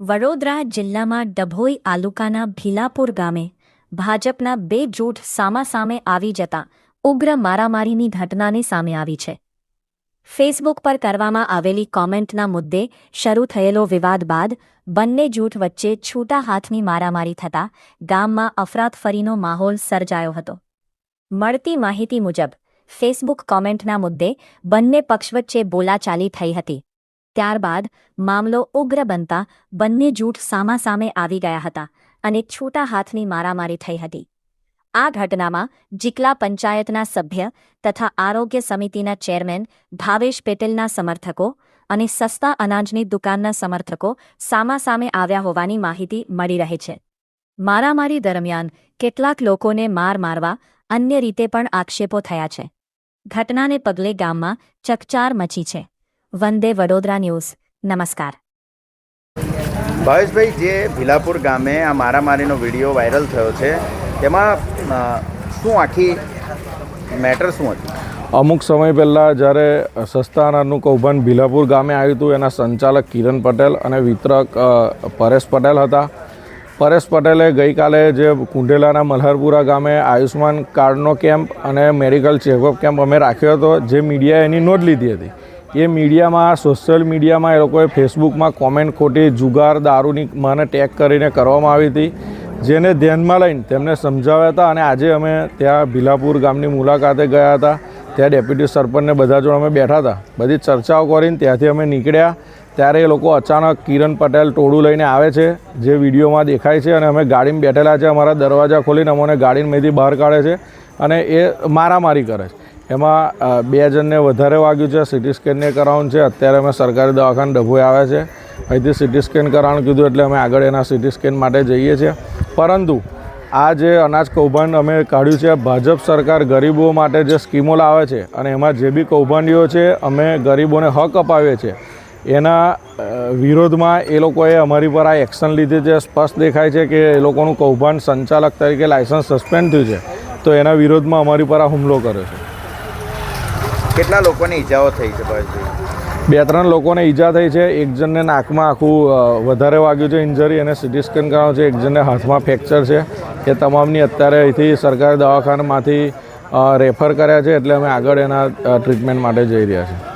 વડોદરા જિલ્લામાં ડભોઈ તાલુકાના ભીલાપુર ગામે ભાજપના બે જૂથ સામાસામે આવી જતા ઉગ્ર મારામારીની ઘટનાને સામે આવી છે. ફેસબુક પર કરવામાં આવેલી કોમેન્ટના મુદ્દે શરૂ થયેલો વિવાદ બાદ બંને જૂથ વચ્ચે છૂટા હાથની મારામારી થતાં ગામમાં અફરાતફરીનો માહોલ સર્જાયો હતો. મળતી માહિતી મુજબ ફેસબુક કોમેન્ટના મુદ્દે બંને પક્ષ વચ્ચે બોલાચાલી થઈ હતી. ત્યારબાદ મામલો ઉગ્ર બનતા બંને જૂથ સામાસામે આવી ગયા હતા અને છૂટા હાથની મારામારી થઈ હતી. આ ઘટનામાં જીકલા પંચાયતના સભ્ય તથા આરોગ્ય સમિતિના ચેરમેન ભાવેશ પટેલના સમર્થકો અને સસ્તા અનાજની દુકાનના સમર્થકો સામાસામે આવ્યા હોવાની માહિતી મળી રહી છે. મારામારી દરમિયાન કેટલાક લોકોને મારવા અન્ય રીતે પણ આક્ષેપો થયા છે. ઘટનાને પગલે ગામમાં ચકચાર મચી છે. વંદે વડોદરા ન્યૂઝ. નમસ્કાર. ભાવેશભાઈ, જે ભીલાપુર ગામે આ મારામારીનો વિડીયો વાયરલ થયો છે તેમાં શું આખી મેટર શું હતી? અમુક સમય પહેલાં જ્યારે સસ્તા અનાજનું કૌભાંડ ભીલાપુર ગામે આવ્યું હતું, એના સંચાલક કિરણ પટેલ અને વિતરક પરેશ પટેલ હતા. પરેશ પટેલે ગઈકાલે જે કુંઢેલાના મલ્હારપુરા ગામે આયુષ્માન કાર્ડનો કેમ્પ અને મેડિકલ ચેકઅપ કેમ્પ અમે રાખ્યો હતો, જે મીડિયાએ એની નોંધ લીધી હતી. એ મીડિયામાં, સોશિયલ મીડિયામાં એ લોકોએ ફેસબુકમાં કોમેન્ટ ખોટી જુગાર દારૂની મને ટેગ કરીને કરવામાં આવી હતી, જેને ધ્યાનમાં લઈને તેમને સમજાવ્યા હતા. અને આજે અમે ત્યાં ભીલાપુર ગામની મુલાકાતે ગયા હતા. ત્યાં ડેપ્યુટી સરપંચને બધા જોડે અમે બેઠા હતા. બધી ચર્ચાઓ કરીને ત્યાંથી અમે નીકળ્યા ત્યારે એ લોકો અચાનક કિરણ પટેલ ટોળું લઈને આવે છે, જે વિડીયોમાં દેખાય છે. અને અમે ગાડીમાં બેઠેલા છે, અમારા દરવાજા ખોલીને અમને ગાડીમાંથી બહાર કાઢે છે અને એ મારામારી કરે છે. એમાં બે જણને વધારે વાગ્યું છે. સિટી સ્કેનને કરાવવાનું છે. અત્યારે અમે સરકારી દવાખાને ડભોઈ આવ્યા છે. અહીંથી સિટી સ્કેન કરાવવાનું કીધું એટલે અમે આગળ એના સિટી સ્કેન માટે જઈએ છીએ. પરંતુ આ જે અનાજ કૌભાંડ અમે કાઢ્યું છે, ભાજપ સરકાર ગરીબો માટે જે સ્કીમો લાવે છે અને એમાં જે બી કૌભાંડીઓ છે, અમે ગરીબોને હક અપાવીએ છીએ, એના વિરોધમાં એ લોકોએ અમારી પર આ એક્શન લીધી છે. સ્પષ્ટ દેખાય છે કે એ લોકોનું કૌભાંડ સંચાલક તરીકે લાયસન્સ સસ્પેન્ડ થયું છે, તો એના વિરોધમાં અમારી પર આ હુમલો કર્યો છે. કેટલા લોકોને ઈજાઓ થઈ છે ભાવેશભાઈ? 2-3 લોકોને ઈજા થઈ છે. એક જણને નાકમાં આખું વધારે વાગ્યું છે ઇન્જરી, એને સિટી સ્કેન કરાવ્યું છે. એક જણને હાથમાં ફ્રેક્ચર છે. એ તમામની અત્યારે અહીંથી સરકારી દવાખાનામાંથી રેફર કર્યા છે, એટલે અમે આગળ એના ટ્રીટમેન્ટ માટે જઈ રહ્યા છીએ.